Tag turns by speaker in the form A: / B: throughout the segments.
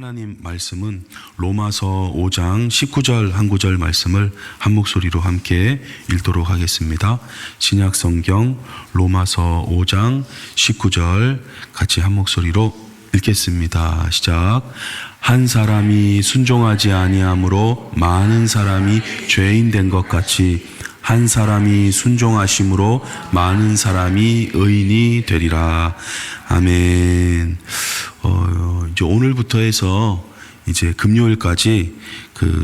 A: 하나님 말씀은 로마서 5장 19절 한 구절 말씀을 한 목소리로 함께 읽도록 하겠습니다. 신약 성경 로마서 5장 19절 같이 한 목소리로 읽겠습니다. 시작. 한 사람이 순종하지 아니함으로 많은 사람이 죄인 된 것 같이 한 사람이 순종하심으로 많은 사람이 의인이 되리라. 아멘. 이제 오늘부터 해서 이제 금요일까지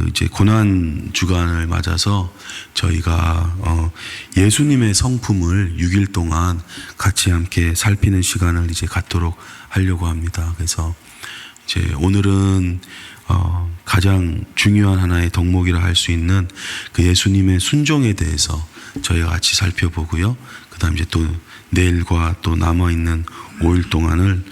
A: 이제 고난 주간을 맞아서 저희가 예수님의 성품을 6일 동안 같이 함께 살피는 시간을 이제 갖도록 하려고 합니다. 그래서 이제 오늘은 가장 중요한 하나의 덕목이라 할 수 있는 그 예수님의 순종에 대해서 저희가 같이 살펴보고요. 그 다음 이제 또 내일과 또 남아있는 5일 동안을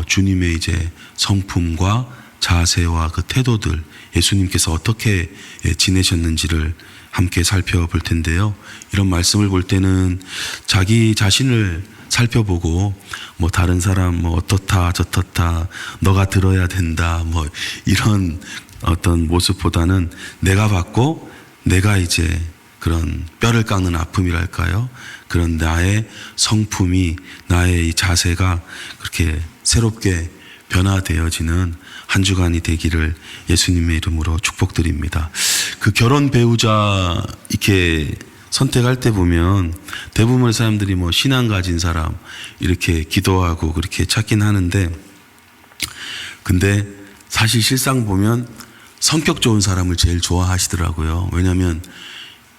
A: 주님의 이제 성품과 자세와 그 태도들, 예수님께서 어떻게 지내셨는지를 함께 살펴볼 텐데요. 이런 말씀을 볼 때는 자기 자신을 살펴보고 뭐 다른 사람 뭐 어떻다 저떻다 너가 들어야 된다 뭐 이런 어떤 모습보다는 내가 받고 내가 이제 그런 뼈를 깎는 아픔이랄까요? 그런 나의 성품이 나의 이 자세가 그렇게 새롭게 변화되어지는 한 주간이 되기를 예수님의 이름으로 축복드립니다. 그 결혼 배우자 이렇게 선택할 때 보면 대부분의 사람들이 뭐 신앙 가진 사람 이렇게 기도하고 그렇게 찾긴 하는데, 근데 사실 실상 보면 성격 좋은 사람을 제일 좋아하시더라고요. 왜냐하면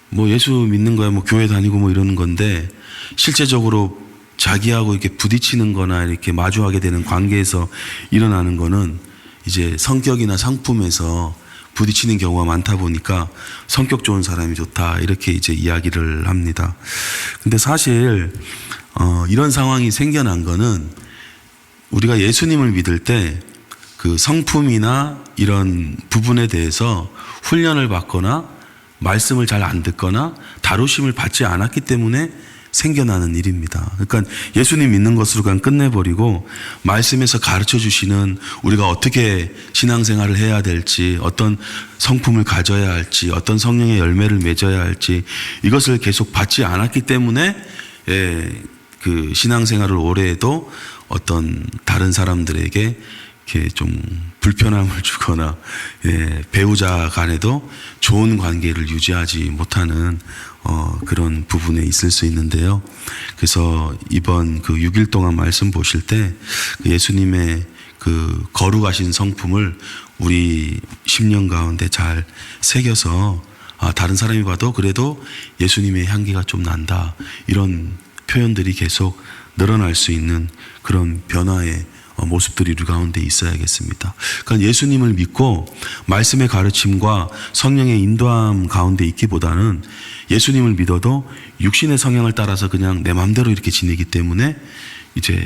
A: 뭐 예수 믿는 거야 뭐 교회 다니고 뭐 이러는 건데 실제적으로 자기하고 이렇게 부딪히는 거나 이렇게 마주하게 되는 관계에서 일어나는 거는 이제 성격이나 상품에서 부딪히는 경우가 많다 보니까 성격 좋은 사람이 좋다 이렇게 이제 이야기를 합니다. 근데 사실 이런 상황이 생겨난 거는 우리가 예수님을 믿을 때 그 성품이나 이런 부분에 대해서 훈련을 받거나 말씀을 잘 안 듣거나 다루심을 받지 않았기 때문에 생겨나는 일입니다. 그러니까 예수님 믿는 것으로 그냥 끝내버리고 말씀에서 가르쳐 주시는 우리가 어떻게 신앙생활을 해야 될지, 어떤 성품을 가져야 할지, 어떤 성령의 열매를 맺어야 할지 이것을 계속 받지 않았기 때문에 그 신앙생활을 오래 해도 어떤 다른 사람들에게 이렇게 좀 불편함을 주거나 배우자 간에도 좋은 관계를 유지하지 못하는 그런 부분에 있을 수 있는데요. 그래서 이번 그 6일 동안 말씀 보실 때 예수님의 그 거룩하신 성품을 우리 심령 가운데 잘 새겨서 다른 사람이 봐도 그래도 예수님의 향기가 좀 난다 이런 표현들이 계속 늘어날 수 있는 그런 변화의 모습들이 우리 가운데 있어야겠습니다. 그러니까 예수님을 믿고 말씀의 가르침과 성령의 인도함 가운데 있기보다는 예수님을 믿어도 육신의 성향을 따라서 그냥 내 마음대로 이렇게 지내기 때문에 이제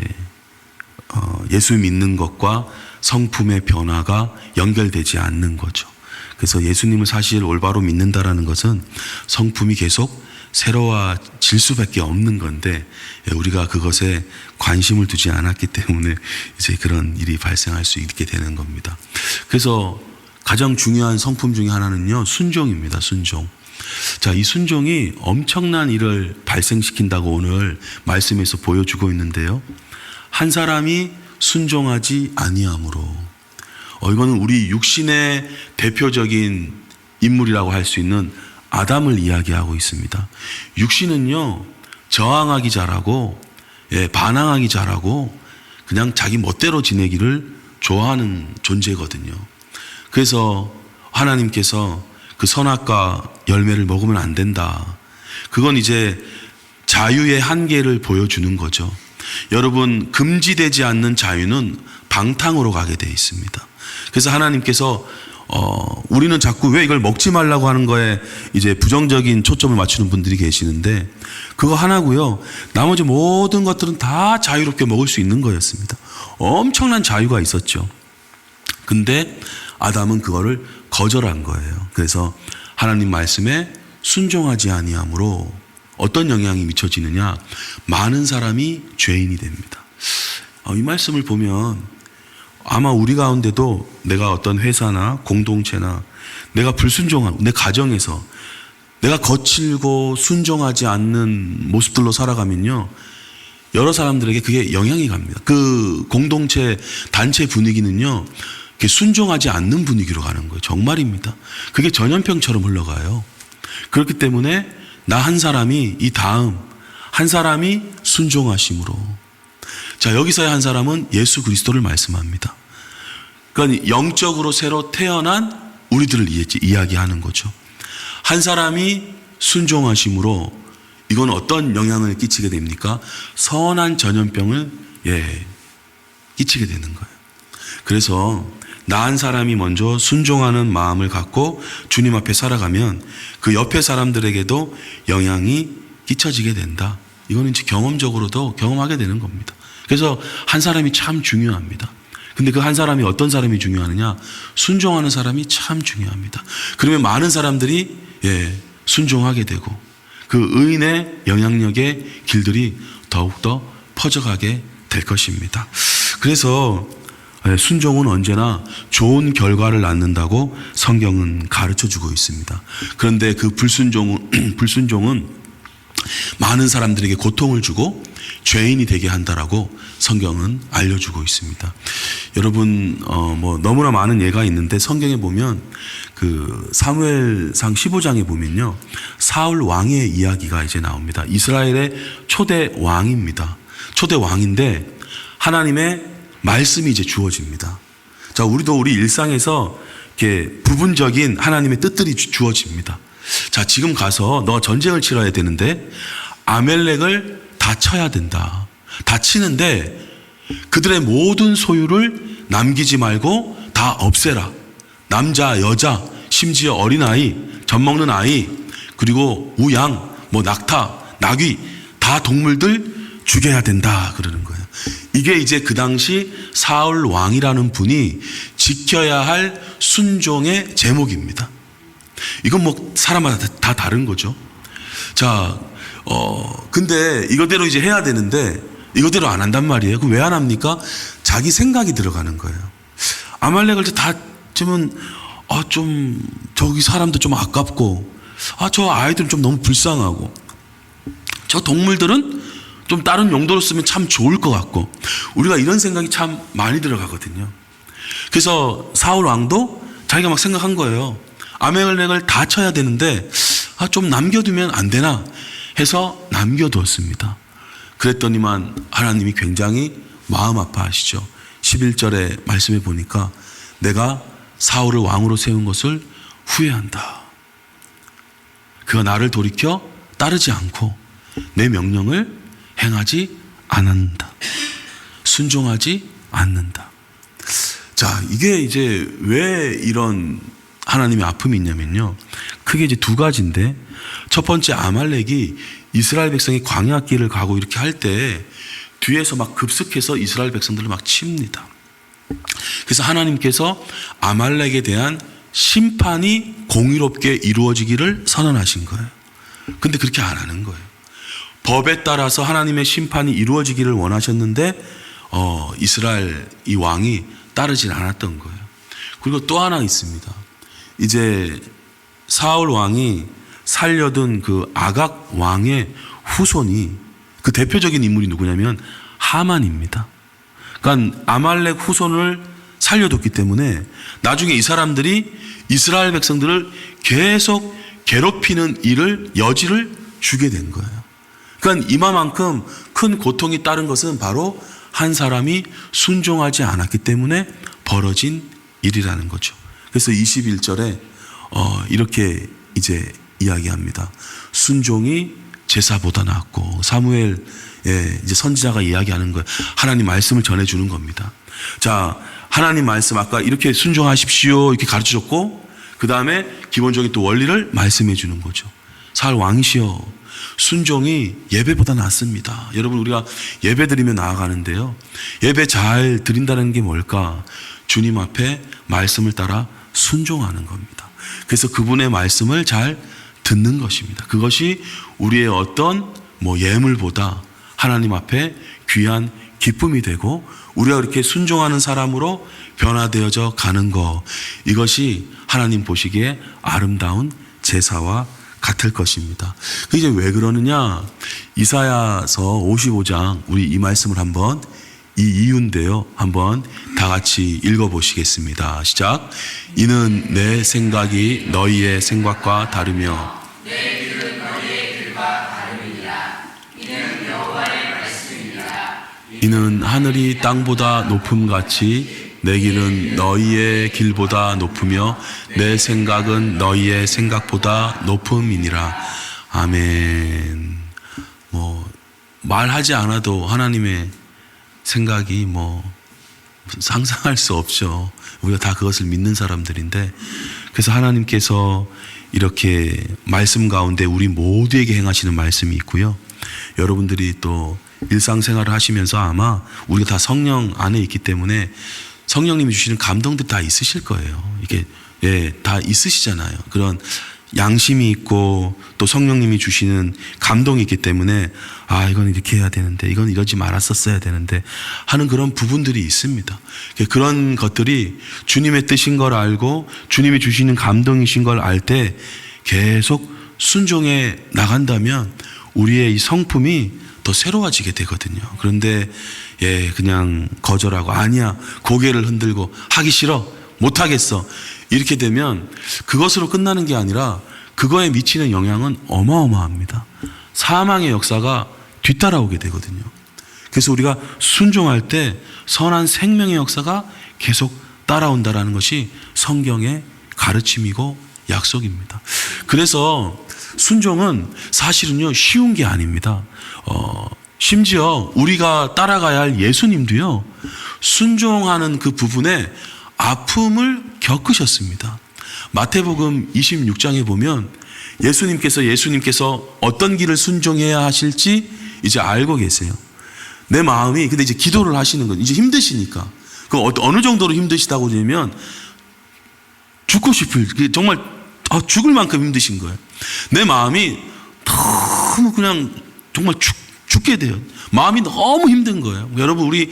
A: 예수 믿는 것과 성품의 변화가 연결되지 않는 거죠. 그래서 예수님을 사실 올바로 믿는다라는 것은 성품이 계속 새로워질 수밖에 없는 건데 우리가 그것에 관심을 두지 않았기 때문에 이제 그런 일이 발생할 수 있게 되는 겁니다. 그래서 가장 중요한 성품 중에 하나는요, 순종입니다. 순종. 자, 이 순종이 엄청난 일을 발생시킨다고 오늘 말씀에서 보여주고 있는데요. 한 사람이 순종하지 아니함으로. 이거는 우리 육신의 대표적인 인물이라고 할 수 있는 아담을 이야기하고 있습니다. 육신은요, 저항하기 잘하고, 반항하기 잘하고, 그냥 자기 멋대로 지내기를 좋아하는 존재거든요. 그래서 하나님께서 그 선악과 열매를 먹으면 안 된다. 그건 이제 자유의 한계를 보여주는 거죠. 여러분, 금지되지 않는 자유는 방탕으로 가게 되어 있습니다. 그래서 하나님께서 우리는 자꾸 왜 이걸 먹지 말라고 하는 거에 이제 부정적인 초점을 맞추는 분들이 계시는데 그거 하나고요. 나머지 모든 것들은 다 자유롭게 먹을 수 있는 거였습니다. 엄청난 자유가 있었죠. 근데 아담은 그거를 거절한 거예요. 그래서 하나님 말씀에 순종하지 아니함으로 어떤 영향이 미쳐지느냐? 많은 사람이 죄인이 됩니다. 이 말씀을 보면 아마 우리 가운데도 내가 어떤 회사나 공동체나 내가 불순종한 내 가정에서 내가 거칠고 순종하지 않는 모습들로 살아가면요, 여러 사람들에게 그게 영향이 갑니다. 그 공동체 단체 분위기는요, 순종하지 않는 분위기로 가는 거예요. 정말입니다. 그게 전염병처럼 흘러가요. 그렇기 때문에 나 한 사람이 이 다음 한 사람이 순종하심으로, 자, 여기서의 한 사람은 예수 그리스도를 말씀합니다. 그러니까 영적으로 새로 태어난 우리들을 이야기하는 거죠. 한 사람이 순종하심으로 이건 어떤 영향을 끼치게 됩니까? 선한 전염병을 끼치게 되는 거예요. 그래서 나 한 사람이 먼저 순종하는 마음을 갖고 주님 앞에 살아가면 그 옆에 사람들에게도 영향이 끼쳐지게 된다. 이거는 이제 경험적으로도 경험하게 되는 겁니다. 그래서 한 사람이 참 중요합니다. 근데 그 한 사람이 어떤 사람이 중요하느냐? 순종하는 사람이 참 중요합니다. 그러면 많은 사람들이 순종하게 되고 그 의인의 영향력의 길들이 더욱더 퍼져가게 될 것입니다. 그래서 순종은 언제나 좋은 결과를 낳는다고 성경은 가르쳐주고 있습니다. 그런데 그 불순종은 많은 사람들에게 고통을 주고 죄인이 되게 한다라고 성경은 알려주고 있습니다. 여러분, 너무나 많은 예가 있는데 성경에 보면 그 사무엘상 15장에 보면요, 사울 왕의 이야기가 이제 나옵니다. 이스라엘의 초대 왕입니다. 초대 왕인데 하나님의 말씀이 이제 주어집니다. 자, 우리도 우리 일상에서 이렇게 부분적인 하나님의 뜻들이 주어집니다. 자, 지금 가서 너 전쟁을 치러야 되는데 아멜렉을 다 쳐야 된다. 다 치는데 그들의 모든 소유를 남기지 말고 다 없애라. 남자, 여자, 심지어 어린아이, 젖먹는 아이, 그리고 우양, 낙타, 나귀, 다 동물들 죽여야 된다 그러는 거예요. 이게 이제 그 당시 사울 왕이라는 분이 지켜야 할 순종의 제목입니다. 이건 사람마다 다 다른 거죠. 자, 근데 이거대로 이제 해야 되는데 이거대로 안 한단 말이에요. 그럼 왜 안 합니까? 자기 생각이 들어가는 거예요. 아말렉을 다 치면 좀 저기 사람도 좀 아깝고, 저 아이들은 좀 너무 불쌍하고, 저 동물들은 좀 다른 용도로 쓰면 참 좋을 것 같고, 우리가 이런 생각이 참 많이 들어가거든요. 그래서 사울 왕도 자기가 막 생각한 거예요. 아멜렉을 다 쳐야 되는데 좀 남겨두면 안 되나 해서 남겨두었습니다. 그랬더니만 하나님이 굉장히 마음 아파하시죠. 11절의 말씀에 보니까 내가 사울을 왕으로 세운 것을 후회한다. 그가 나를 돌이켜 따르지 않고 내 명령을 행하지 않는다. 순종하지 않는다. 자, 이게 이제 왜 이런 하나님의 아픔이 있냐면요, 크게 이제 두 가지인데, 첫 번째, 아말렉이 이스라엘 백성이 광야길을 가고 이렇게 할 때 뒤에서 막 급습해서 이스라엘 백성들을 막 칩니다. 그래서 하나님께서 아말렉에 대한 심판이 공의롭게 이루어지기를 선언하신 거예요. 근데 그렇게 안 하는 거예요. 법에 따라서 하나님의 심판이 이루어지기를 원하셨는데 이스라엘 이 왕이 따르질 않았던 거예요. 그리고 또 하나 있습니다. 이제 사울 왕이 살려둔 그 아각 왕의 후손이, 그 대표적인 인물이 누구냐면 하만입니다. 그러니까 아말렉 후손을 살려뒀기 때문에 나중에 이 사람들이 이스라엘 백성들을 계속 괴롭히는 여지를 주게 된 거예요. 그러니까 이만큼 큰 고통이 따른 것은 바로 한 사람이 순종하지 않았기 때문에 벌어진 일이라는 거죠. 그래서 21절에 이렇게 이제 이야기합니다. 순종이 제사보다 낫고, 사무엘 이제 선지자가 이야기하는 거예요. 하나님 말씀을 전해주는 겁니다. 자, 하나님 말씀 아까 이렇게 순종하십시오 이렇게 가르쳐줬고, 그 다음에 기본적인 또 원리를 말씀해 주는 거죠. 사울 왕이시여, 순종이 예배보다 낫습니다. 여러분, 우리가 예배 드리며 나아가는데요, 예배 잘 드린다는 게 뭘까? 주님 앞에 말씀을 따라 순종하는 겁니다. 그래서 그분의 말씀을 잘 듣는 것입니다. 그것이 우리의 어떤 예물보다 하나님 앞에 귀한 기쁨이 되고 우리가 그렇게 순종하는 사람으로 변화되어져 가는 것, 이것이 하나님 보시기에 아름다운 제사와 같을 것입니다. 이제 왜 그러느냐? 이사야서 55장, 우리 이 말씀을 한번, 이 이유인데요, 한번 다 같이 읽어보시겠습니다. 시작. 이는 내 생각이 너희의 생각과 다르며
B: 내 길은 너희의 길과 다름이니라. 이는 여호와의 말씀이니라.
A: 이는 하늘이 땅보다 높음같이 내 길은 너희의 길보다 높으며 내 생각은 너희의 생각보다 높음이니라. 아멘. 말하지 않아도 하나님의 생각이 상상할 수 없죠. 우리가 다 그것을 믿는 사람들인데, 그래서 하나님께서 이렇게 말씀 가운데 우리 모두에게 행하시는 말씀이 있고요. 여러분들이 또 일상생활을 하시면서 아마 우리가 다 성령 안에 있기 때문에 성령님이 주시는 감동들 다 있으실 거예요. 이게 다 있으시잖아요. 그런 양심이 있고 또 성령님이 주시는 감동이 있기 때문에 이건 이렇게 해야 되는데, 이건 이러지 말았었어야 되는데 하는 그런 부분들이 있습니다. 그런 것들이 주님의 뜻인 걸 알고 주님이 주시는 감동이신 걸 알 때 계속 순종해 나간다면 우리의 이 성품이 더 새로워지게 되거든요. 그런데 그냥 거절하고 아니야, 고개를 흔들고 하기 싫어, 못하겠어, 이렇게 되면 그것으로 끝나는 게 아니라 그거에 미치는 영향은 어마어마합니다. 사망의 역사가 뒤따라오게 되거든요. 그래서 우리가 순종할 때 선한 생명의 역사가 계속 따라온다라는 것이 성경의 가르침이고 약속입니다. 그래서 순종은 사실은요, 쉬운 게 아닙니다. 심지어 우리가 따라가야 할 예수님도요, 순종하는 그 부분에 아픔을 겪으셨습니다. 마태복음 26장에 보면 예수님께서 어떤 길을 순종해야 하실지 이제 알고 계세요. 내 마음이, 근데 이제 기도를 하시는 거예요. 이제 힘드시니까. 그 어느 정도로 힘드시다고 하면 죽고 싶을, 정말 죽을 만큼 힘드신 거예요. 내 마음이 너무 그냥 정말 죽게 돼요. 마음이 너무 힘든 거예요. 여러분, 우리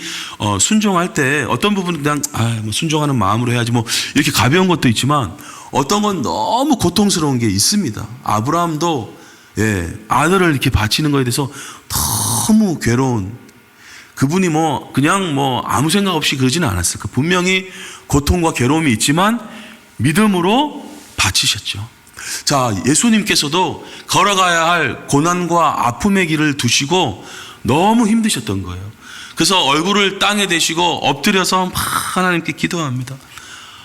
A: 순종할 때 어떤 부분은 그냥 순종하는 마음으로 해야지 이렇게 가벼운 것도 있지만 어떤 건 너무 고통스러운 게 있습니다. 아브라함도 아들을 이렇게 바치는 거에 대해서 너무 괴로운, 그분이 그냥 아무 생각 없이 그러지는 않았을까. 분명히 고통과 괴로움이 있지만 믿음으로 바치셨죠. 자, 예수님께서도 걸어가야 할 고난과 아픔의 길을 두시고 너무 힘드셨던 거예요. 그래서 얼굴을 땅에 대시고 엎드려서 막 하나님께 기도합니다.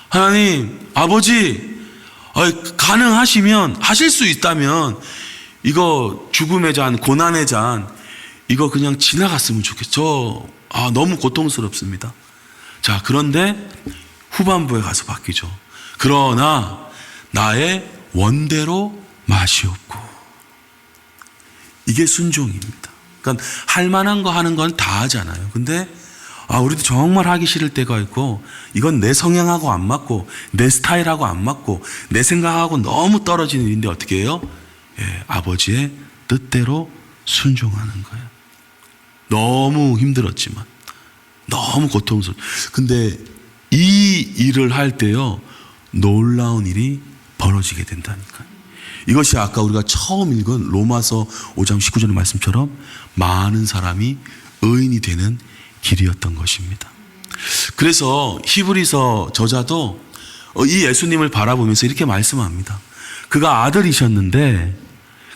A: 하나님, 아버지, 가능하시면, 하실 수 있다면 이거 죽음의 잔, 고난의 잔, 이거 그냥 지나갔으면 좋겠어. 너무 고통스럽습니다. 자, 그런데 후반부에 가서 바뀌죠. 그러나 나의 원대로 마시옵고. 이게 순종입니다. 그러니까 할 만한 거 하는 건 다 하잖아요. 근데 우리도 정말 하기 싫을 때가 있고, 이건 내 성향하고 안 맞고 내 스타일하고 안 맞고 내 생각하고 너무 떨어지는 일인데 어떻게 해요? 아버지의 뜻대로 순종하는 거예요. 너무 힘들었지만, 너무 고통스러워. 근데 이 일을 할 때요, 놀라운 일이 벌어지게 된다니까요. 이것이 아까 우리가 처음 읽은 로마서 5장 19절의 말씀처럼 많은 사람이 의인이 되는 길이었던 것입니다. 그래서 히브리서 저자도 이 예수님을 바라보면서 이렇게 말씀합니다. 그가 아들이셨는데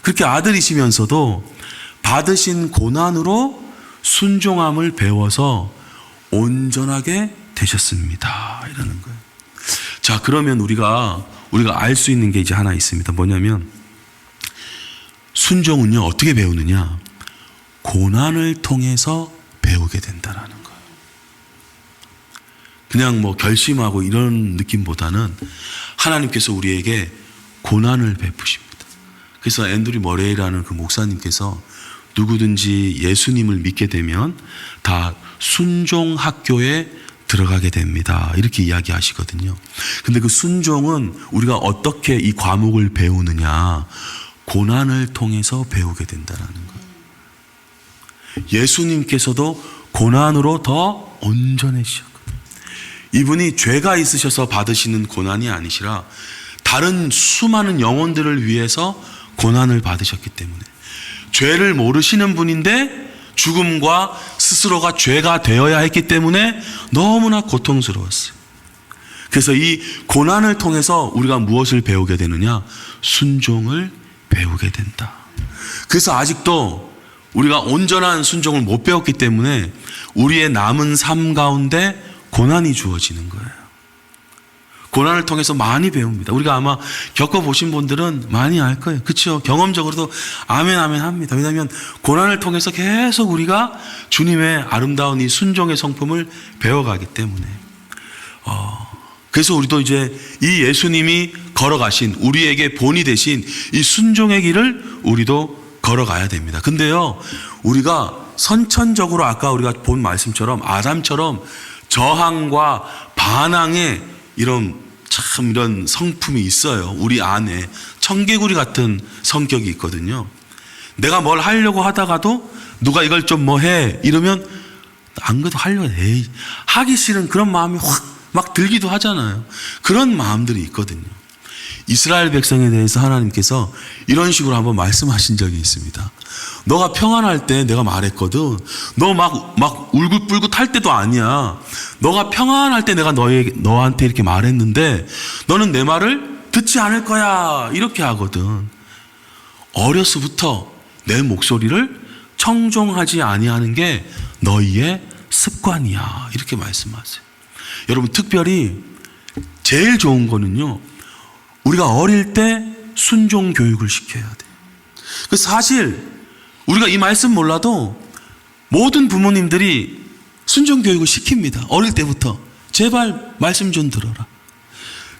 A: 그렇게 아들이시면서도 받으신 고난으로 순종함을 배워서 온전하게 되셨습니다. 이라는 거예요. 자, 그러면 우리가 알 수 있는 게 이제 하나 있습니다. 뭐냐면 순종은요, 어떻게 배우느냐? 고난을 통해서 배우게 된다라는 거예요. 그냥 결심하고 이런 느낌보다는 하나님께서 우리에게 고난을 베푸십니다. 그래서 앤드류 머레이라는 그 목사님께서 누구든지 예수님을 믿게 되면 다 순종 학교에 들어가게 됩니다. 이렇게 이야기하시거든요. 근데 그 순종은 우리가 어떻게 이 과목을 배우느냐? 고난을 통해서 배우게 된다는 거예요. 예수님께서도 고난으로 더 온전해지셨거든요. 이분이 죄가 있으셔서 받으시는 고난이 아니시라 다른 수많은 영혼들을 위해서 고난을 받으셨기 때문에, 죄를 모르시는 분인데 죽음과 스스로가 죄가 되어야 했기 때문에 너무나 고통스러웠어요. 그래서 이 고난을 통해서 우리가 무엇을 배우게 되느냐? 순종을 배우게 된다. 그래서 아직도 우리가 온전한 순종을 못 배웠기 때문에 우리의 남은 삶 가운데 고난이 주어지는 거예요. 고난을 통해서 많이 배웁니다. 우리가 아마 겪어보신 분들은 많이 알 거예요. 그렇죠? 경험적으로도 아멘 아멘 합니다. 왜냐하면 고난을 통해서 계속 우리가 주님의 아름다운 이 순종의 성품을 배워가기 때문에. 그래서 우리도 이제 이 예수님이 걸어가신, 우리에게 본이 되신 이 순종의 길을 우리도 걸어가야 됩니다. 근데요, 우리가 선천적으로 아까 우리가 본 말씀처럼 아담처럼 저항과 반항의 이런 성품이 있어요. 우리 안에 청개구리 같은 성격이 있거든요. 내가 뭘 하려고 하다가도 누가 이걸 좀 뭐 해 이러면 안 그래도 하려고 해. 하기 싫은 그런 마음이 확 막 들기도 하잖아요. 그런 마음들이 있거든요. 이스라엘 백성에 대해서 하나님께서 이런 식으로 한번 말씀하신 적이 있습니다. 너가 평안할 때 내가 말했거든. 너 막 울긋불긋 할 때도 아니야. 너가 평안할 때 내가 너한테 이렇게 말했는데 너는 내 말을 듣지 않을 거야. 이렇게 하거든. 어려서부터 내 목소리를 청종하지 아니하는 게 너희의 습관이야. 이렇게 말씀하세요. 여러분, 특별히 제일 좋은 거는요, 우리가 어릴 때 순종 교육을 시켜야 돼요. 그래서 사실 우리가 이 말씀 몰라도 모든 부모님들이 순종 교육을 시킵니다. 어릴 때부터. 제발 말씀 좀 들어라.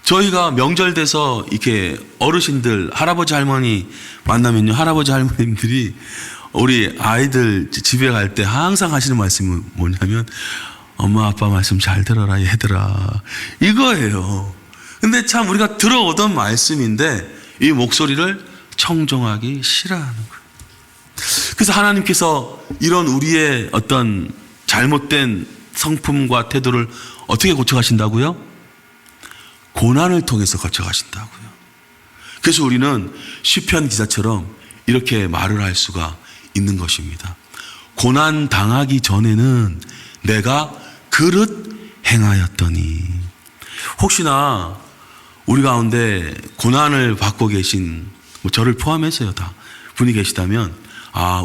A: 저희가 명절 돼서 이렇게 어르신들, 할아버지 할머니 만나면요, 할아버지 할머님들이 우리 아이들 집에 갈 때 항상 하시는 말씀은 뭐냐면, 엄마 아빠 말씀 잘 들어라 얘들아, 이거예요. 근데 참 우리가 들어오던 말씀인데 이 목소리를 청종하기 싫어하는 거예요. 그래서 하나님께서 이런 우리의 어떤 잘못된 성품과 태도를 어떻게 고쳐가신다고요? 고난을 통해서 고쳐가신다고요. 그래서 우리는 시편 기자처럼 이렇게 말을 할 수가 있는 것입니다. 고난 당하기 전에는 내가 그릇 행하였더니. 혹시나 우리 가운데 고난을 받고 계신, 저를 포함해서요, 다 분이 계시다면,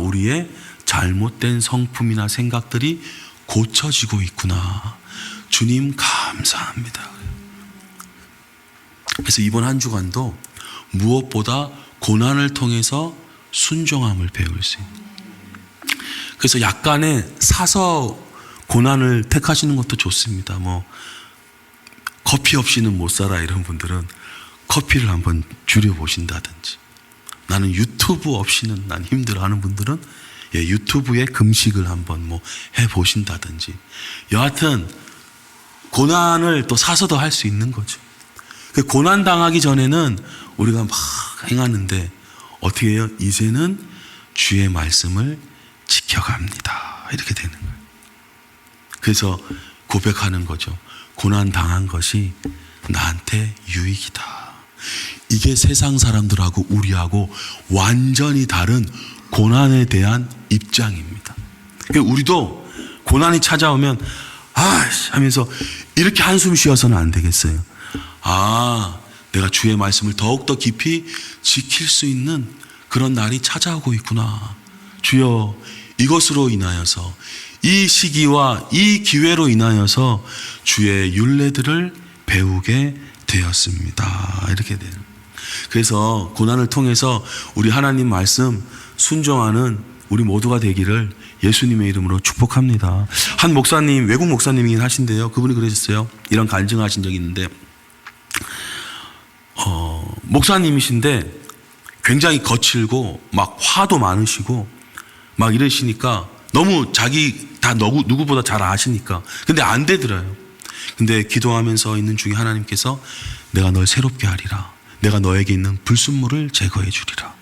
A: 우리의 잘못된 성품이나 생각들이 고쳐지고 있구나. 주님 감사합니다. 그래서 이번 한 주간도 무엇보다 고난을 통해서 순종함을 배울 수 있는. 그래서 약간의 사서 고난을 택하시는 것도 좋습니다. 커피 없이는 못 살아 이런 분들은 커피를 한번 줄여보신다든지, 나는 유튜브 없이는 난 힘들어 하는 분들은 유튜브에 금식을 한번 해보신다든지, 여하튼 고난을 또 사서도 할 수 있는 거죠. 고난 당하기 전에는 우리가 막 행하는데 어떻게 해요? 이제는 주의 말씀을 지켜갑니다. 이렇게 되는 거예요. 그래서 고백하는 거죠. 고난 당한 것이 나한테 유익이다. 이게 세상 사람들하고 우리하고 완전히 다른 고난에 대한 입장입니다. 우리도 고난이 찾아오면 하면서 이렇게 한숨 쉬어서는 안 되겠어요. 내가 주의 말씀을 더욱더 깊이 지킬 수 있는 그런 날이 찾아오고 있구나. 주여, 이것으로 인하여서, 이 시기와 이 기회로 인하여서 주의 율례들을 배우게 되었습니다. 이렇게 돼요. 그래서 고난을 통해서 우리 하나님 말씀 순종하는 우리 모두가 되기를 예수님의 이름으로 축복합니다. 한 목사님, 외국 목사님이긴 하신데요, 그분이 그러셨어요. 이런 간증하신 적이 있는데, 목사님이신데 굉장히 거칠고 막 화도 많으시고 막 이러시니까 너무 자기 다 누구보다 잘 아시니까. 근데 안 되더라요. 근데 기도하면서 있는 중에 하나님께서 내가 널 새롭게 하리라. 내가 너에게 있는 불순물을 제거해 주리라.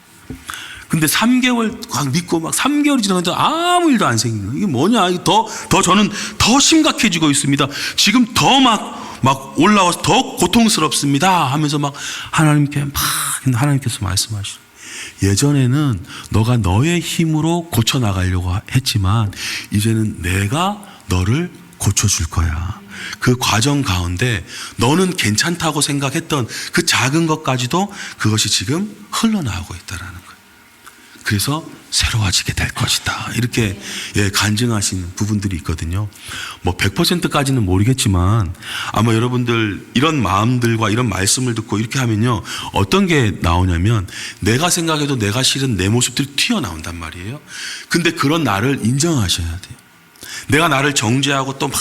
A: 근데 3개월 막 믿고 막 3개월이 지나는데 아무 일도 안 생기는 거예요. 이게 뭐냐? 이게 더 저는 더 심각해지고 있습니다. 지금 더 막 올라와서 더 고통스럽습니다. 하면서 막 하나님께서 말씀하시죠. 예전에는 너가 너의 힘으로 고쳐나가려고 했지만 이제는 내가 너를 고쳐줄 거야. 그 과정 가운데 너는 괜찮다고 생각했던 그 작은 것까지도 그것이 지금 흘러나오고 있다라는 거예요. 그래서 새로워지게 될 것이다. 이렇게 간증하시는 부분들이 있거든요. 뭐 100%까지는 모르겠지만 아마 여러분들 이런 마음들과 이런 말씀을 듣고 이렇게 하면요. 어떤 게 나오냐면 내가 생각해도 내가 싫은 내 모습들이 튀어나온단 말이에요. 근데 그런 나를 인정하셔야 돼요. 내가 나를 정죄하고 또 막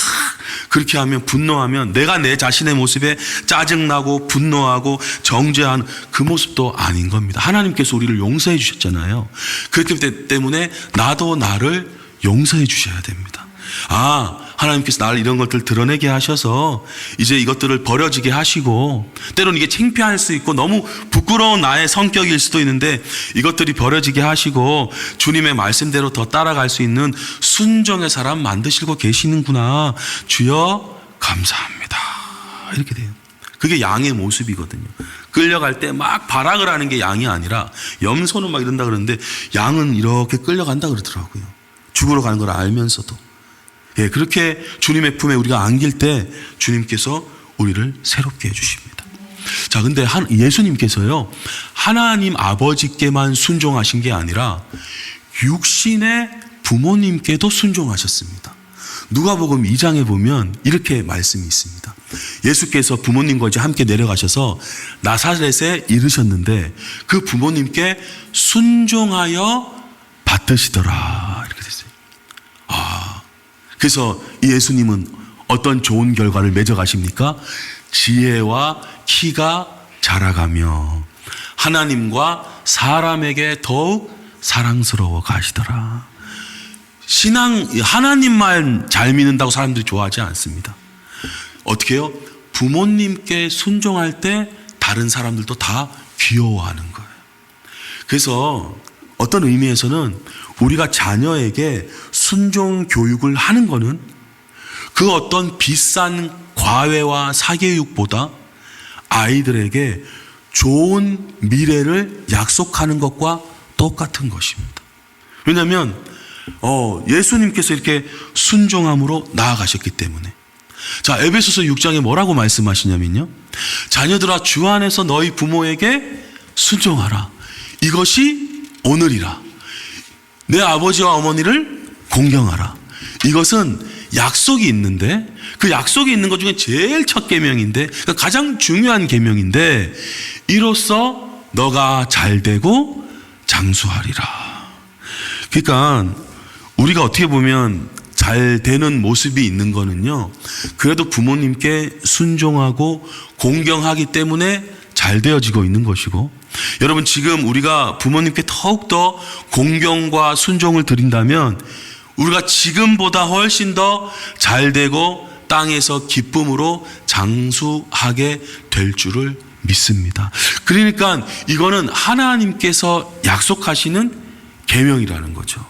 A: 그렇게 하면 분노하면 내가 내 자신의 모습에 짜증나고 분노하고 정죄하는 그 모습도 아닌 겁니다. 하나님께서 우리를 용서해 주셨잖아요. 그렇기 때문에 나도 나를 용서해 주셔야 됩니다. 하나님께서 나를 이런 것들 드러내게 하셔서 이제 이것들을 버려지게 하시고 때로는 이게 창피할 수 있고 너무 부끄러운 나의 성격일 수도 있는데 이것들이 버려지게 하시고 주님의 말씀대로 더 따라갈 수 있는 순종의 사람 만드시고 계시는구나. 주여 감사합니다. 이렇게 돼요. 그게 양의 모습이거든요. 끌려갈 때 막 발악을 하는 게 양이 아니라 염소는 막 이런다 그러는데 양은 이렇게 끌려간다 그러더라고요. 죽으러 가는 걸 알면서도. 그렇게 주님의 품에 우리가 안길 때 주님께서 우리를 새롭게 해주십니다. 자, 근데 예수님께서요, 하나님 아버지께만 순종하신 게 아니라 육신의 부모님께도 순종하셨습니다. 누가복음 2장에 보면 이렇게 말씀이 있습니다. 예수께서 부모님과 이제 함께 내려가셔서 나사렛에 이르셨는데 그 부모님께 순종하여 받드시더라. 이렇게 됐어요. 그래서 이 예수님은 어떤 좋은 결과를 맺어가십니까? 지혜와 키가 자라가며 하나님과 사람에게 더욱 사랑스러워 가시더라. 하나님만 잘 믿는다고 사람들이 좋아하지 않습니다. 어떻게 해요? 부모님께 순종할 때 다른 사람들도 다 귀여워하는 거예요. 그래서 어떤 의미에서는 우리가 자녀에게 순종 교육을 하는 것은 그 어떤 비싼 과외와 사교육보다 아이들에게 좋은 미래를 약속하는 것과 똑같은 것입니다. 왜냐하면 예수님께서 이렇게 순종함으로 나아가셨기 때문에. 자, 에베소서 6장에 뭐라고 말씀하시냐면요, 자녀들아 주 안에서 너희 부모에게 순종하라. 이것이 오늘이라. 내 아버지와 어머니를 공경하라. 이것은 약속이 있는데 그 약속이 있는 것 중에 제일 첫 계명인데 그러니까 가장 중요한 계명인데 이로써 너가 잘되고 장수하리라. 그러니까 우리가 어떻게 보면 잘 되는 모습이 있는 거는요, 그래도 부모님께 순종하고 공경하기 때문에 잘 되어지고 있는 것이고, 여러분 지금 우리가 부모님께 더욱더 공경과 순종을 드린다면 우리가 지금보다 훨씬 더 잘되고 땅에서 기쁨으로 장수하게 될 줄을 믿습니다. 그러니까 이거는 하나님께서 약속하시는 계명이라는 거죠.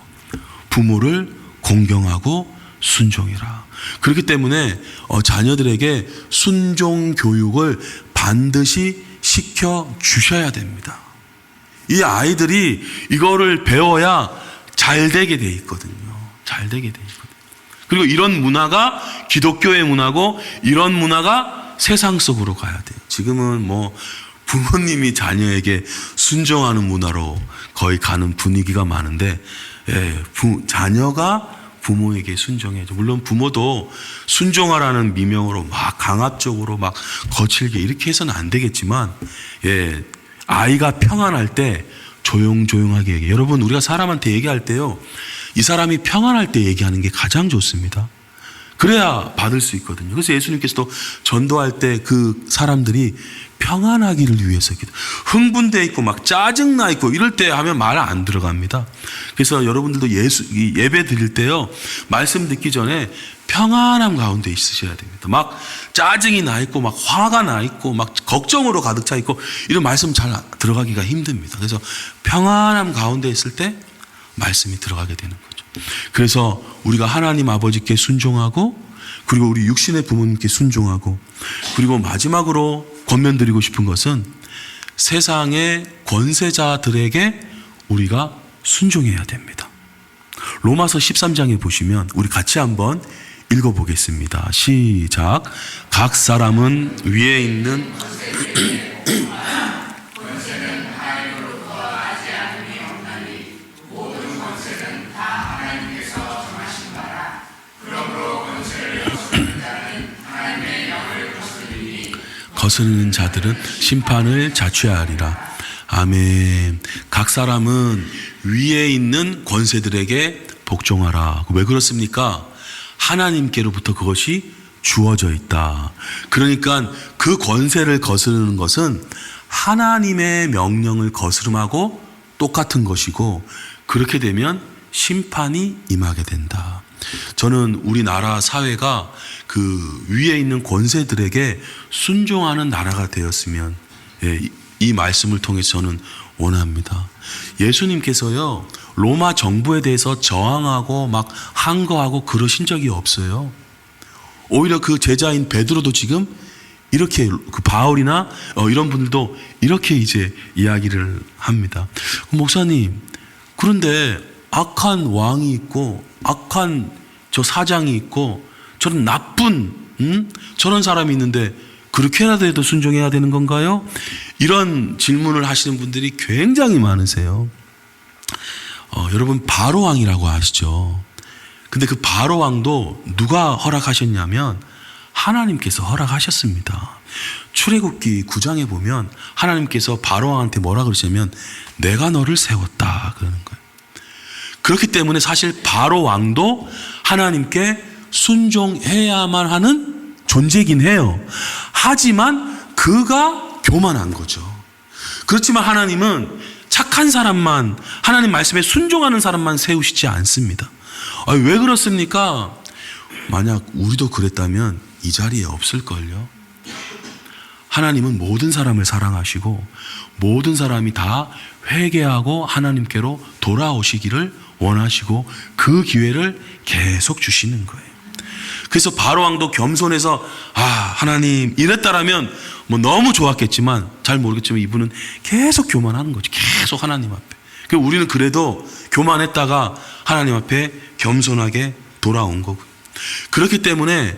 A: 부모를 공경하고 순종이라. 그렇기 때문에 자녀들에게 순종 교육을 반드시 시켜 주셔야 됩니다. 이 아이들이 이거를 배워야 잘 되게 돼 있거든요. 잘 되게 돼 있거든요. 그리고 이런 문화가 기독교의 문화고 이런 문화가 세상 속으로 가야 돼요. 지금은 뭐 부모님이 자녀에게 순종하는 문화로 거의 가는 분위기가 많은데, 자녀가 부모에게 순종해야죠. 물론 부모도 순종하라는 미명으로 막 강압적으로 막 거칠게 이렇게 해서는 안 되겠지만, 아이가 평안할 때 조용조용하게 얘기해요. 여러분, 우리가 사람한테 얘기할 때요, 이 사람이 평안할 때 얘기하는 게 가장 좋습니다. 그래야 받을 수 있거든요. 그래서 예수님께서도 전도할 때 그 사람들이 평안하기를 위해서 기도. 흥분돼 있고 막 짜증나 있고 이럴 때 하면 말 안 들어갑니다. 그래서 여러분들도 예배 드릴 때요, 말씀 듣기 전에 평안함 가운데 있으셔야 됩니다. 막 짜증이 나 있고 막 화가 나 있고 막 걱정으로 가득 차 있고 이런 말씀 잘 들어가기가 힘듭니다. 그래서 평안함 가운데 있을 때 말씀이 들어가게 되는 거죠. 그래서 우리가 하나님 아버지께 순종하고, 그리고 우리 육신의 부모님께 순종하고, 그리고 마지막으로 권면드리고 싶은 것은 세상의 권세자들에게 우리가 순종해야 됩니다. 로마서 13장에 보시면 우리 같이 한번 읽어보겠습니다. 시작. 각 사람은 위에 있는 거스르는 자들은 심판을 자취하리라. 아멘. 각 사람은 위에 있는 권세들에게 복종하라. 왜 그렇습니까? 하나님께로부터 그것이 주어져 있다. 그러니까 그 권세를 거스르는 것은 하나님의 명령을 거스름하고 똑같은 것이고, 그렇게 되면 심판이 임하게 된다. 저는 우리나라 사회가 그 위에 있는 권세들에게 순종하는 나라가 되었으면, 이 말씀을 통해서 저는 원합니다. 예수님께서요, 로마 정부에 대해서 저항하고 막 항거하고 그러신 적이 없어요. 오히려 그 제자인 베드로도 지금 이렇게, 그 바울이나 이런 분들도 이렇게 이제 이야기를 합니다. 목사님, 그런데 악한 왕이 있고 악한 저 사장이 있고 저런 나쁜 저런 사람이 있는데 그렇게라도 해도 순종해야 되는 건가요? 이런 질문을 하시는 분들이 굉장히 많으세요. 여러분, 바로 왕이라고 아시죠? 근데 그 바로 왕도 누가 허락하셨냐면 하나님께서 허락하셨습니다. 출애굽기 9장에 보면 하나님께서 바로 왕한테 뭐라 그러시냐면 내가 너를 세웠다 그러는 거예요. 그렇기 때문에 사실 바로 왕도 하나님께 순종해야만 하는 존재이긴 해요. 하지만 그가 교만한 거죠. 그렇지만 하나님은 착한 사람만, 하나님 말씀에 순종하는 사람만 세우시지 않습니다. 왜 그렇습니까? 만약 우리도 그랬다면 이 자리에 없을걸요. 하나님은 모든 사람을 사랑하시고 모든 사람이 다 회개하고 하나님께로 돌아오시기를 원하시고 그 기회를 계속 주시는 거예요. 그래서 바로왕도 겸손해서 하나님 이랬다라면 뭐 너무 좋았겠지만, 잘 모르겠지만 이분은 계속 교만하는 거죠. 계속 하나님 앞에. 우리는 그래도 교만했다가 하나님 앞에 겸손하게 돌아온 거고. 그렇기 때문에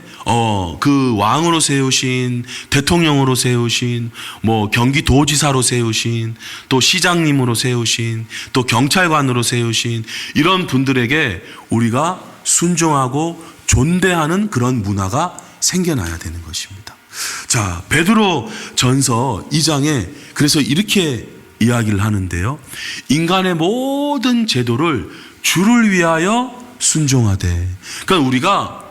A: 그 왕으로 세우신, 대통령으로 세우신, 뭐 경기도지사로 세우신, 또 시장님으로 세우신, 또 경찰관으로 세우신 이런 분들에게 우리가 순종하고 존대하는 그런 문화가 생겨나야 되는 것입니다. 자, 베드로 전서 2장에 그래서 이렇게 이야기를 하는데요. 인간의 모든 제도를 주를 위하여 순종하되. 그러니까 우리가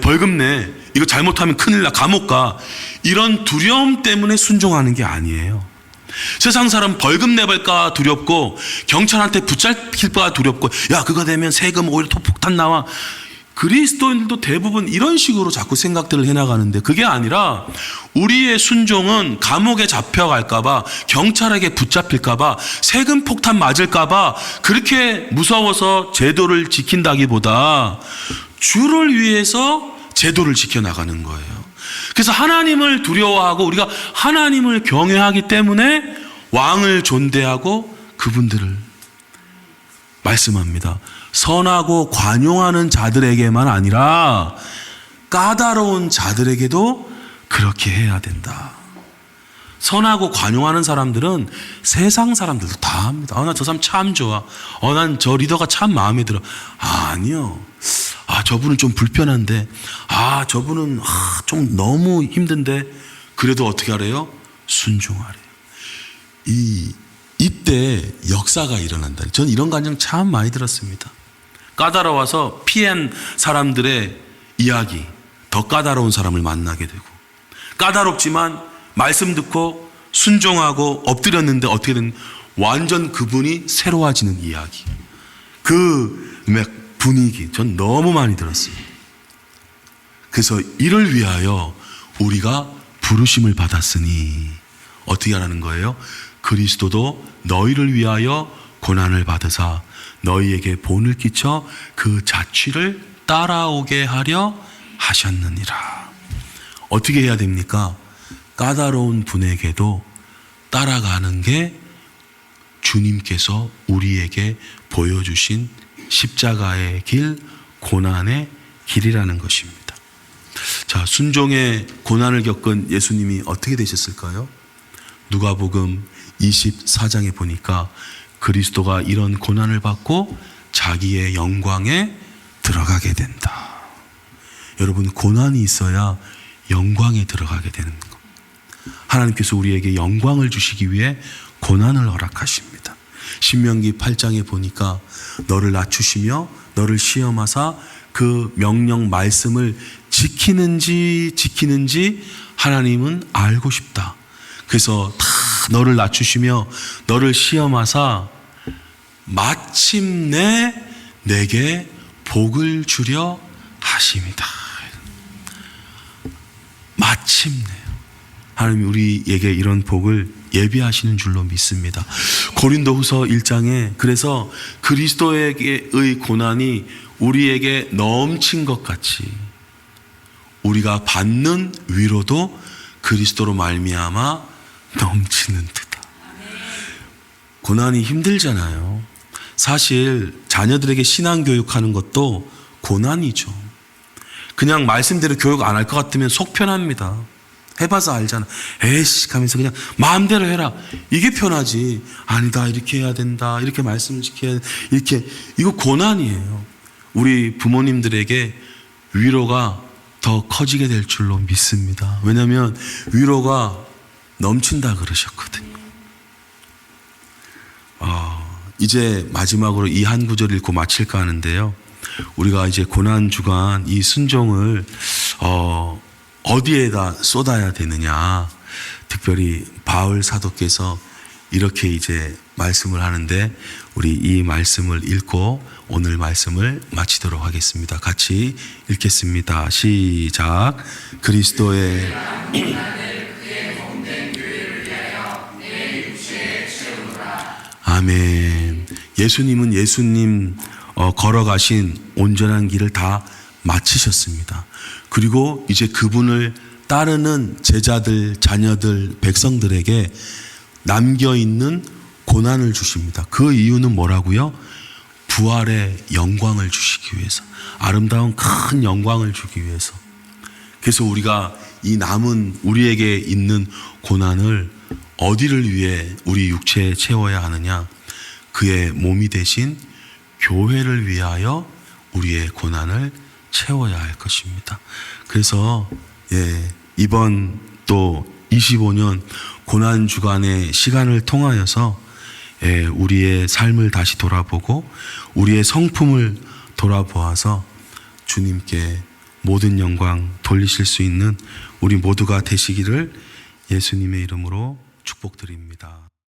A: 벌금 내, 이거 잘못하면 큰일 나, 감옥 가, 이런 두려움 때문에 순종하는 게 아니에요. 세상 사람 벌금 내볼까 두렵고 경찰한테 붙잡힐까 두렵고, 야 그거 되면 세금 오히려 폭탄 나와. 그리스도인들도 대부분 이런 식으로 자꾸 생각들을 해나가는데, 그게 아니라 우리의 순종은 감옥에 잡혀갈까봐, 경찰에게 붙잡힐까봐, 세금 폭탄 맞을까봐 그렇게 무서워서 제도를 지킨다기보다 주를 위해서 제도를 지켜나가는 거예요. 그래서 하나님을 두려워하고 우리가 하나님을 경외하기 때문에 왕을 존대하고 그분들을 말씀합니다. 선하고 관용하는 자들에게만 아니라 까다로운 자들에게도 그렇게 해야 된다. 선하고 관용하는 사람들은 세상 사람들도 다 합니다. 나 저 사람 참 좋아. 난 저 리더가 참 마음에 들어. 아니요. 저분은 좀 불편한데. 저분은 좀 너무 힘든데. 그래도 어떻게 하래요? 순종하래요. 이때 역사가 일어난다. 전 이런 감정 참 많이 들었습니다. 까다로워서 피한 사람들의 이야기, 더 까다로운 사람을 만나게 되고, 까다롭지만 말씀 듣고 순종하고 엎드렸는데 어떻게 된 완전 그분이 새로워지는 이야기. 그 분위기 전 너무 많이 들었어요. 그래서 이를 위하여 우리가 부르심을 받았으니 어떻게 하라는 거예요? 그리스도도 너희를 위하여 고난을 받으사 너희에게 본을 끼쳐 그 자취를 따라오게 하려 하셨느니라. 어떻게 해야 됩니까? 까다로운 분에게도 따라가는 게 주님께서 우리에게 보여주신 십자가의 길, 고난의 길이라는 것입니다. 자, 순종의 고난을 겪은 예수님이 어떻게 되셨을까요? 누가복음 24장에 보니까 그리스도가 이런 고난을 받고 자기의 영광에 들어가게 된다. 여러분, 고난이 있어야 영광에 들어가게 되는 것. 하나님께서 우리에게 영광을 주시기 위해 고난을 허락하십니다. 신명기 8장에 보니까 너를 낮추시며 너를 시험하사 그 명령 말씀을 지키는지 하나님은 알고 싶다. 그래서 다 너를 낮추시며 너를 시험하사 마침내 내게 복을 주려 하심이다. 마침내 하나님이 우리에게 이런 복을 예비하시는 줄로 믿습니다. 고린도후서 1장에 그래서 그리스도에게의 고난이 우리에게 넘친 것 같이 우리가 받는 위로도 그리스도로 말미암아 넘치는 듯다. 고난이 힘들잖아요. 사실 자녀들에게 신앙교육하는 것도 고난이죠. 그냥 말씀대로 교육 안 할 것 같으면 속 편합니다. 해봐서 알잖아. 에이씨 하면서 그냥 마음대로 해라. 이게 편하지. 아니다, 이렇게 해야 된다, 이렇게 말씀을 지켜야 돼, 이렇게. 이거 고난이에요. 우리 부모님들에게 위로가 더 커지게 될 줄로 믿습니다. 왜냐하면 위로가 넘친다 그러셨거든요. 이제 마지막으로 이 한 구절 읽고 마칠까 하는데요. 우리가 이제 고난 주간 이 순종을 어디에다 쏟아야 되느냐. 특별히 바울 사도께서 이렇게 이제 말씀을 하는데 우리 이 말씀을 읽고 오늘 말씀을 마치도록 하겠습니다. 같이 읽겠습니다. 시작. 그리스도의 아멘. 예수님은 예수님 걸어가신 온전한 길을 다 마치셨습니다. 그리고 이제 그분을 따르는 제자들, 자녀들, 백성들에게 남겨있는 고난을 주십니다. 그 이유는 뭐라고요? 부활의 영광을 주시기 위해서, 아름다운 큰 영광을 주기 위해서. 그래서 우리가 이 남은 우리에게 있는 고난을 어디를 위해 우리 육체에 채워야 하느냐? 그의 몸이 되신 교회를 위하여 우리의 고난을 채워야 할 것입니다. 그래서 이번 또 25년 고난 주간의 시간을 통하여서 우리의 삶을 다시 돌아보고 우리의 성품을 돌아보아서 주님께 모든 영광 돌리실 수 있는 우리 모두가 되시기를 예수님의 이름으로 축복드립니다.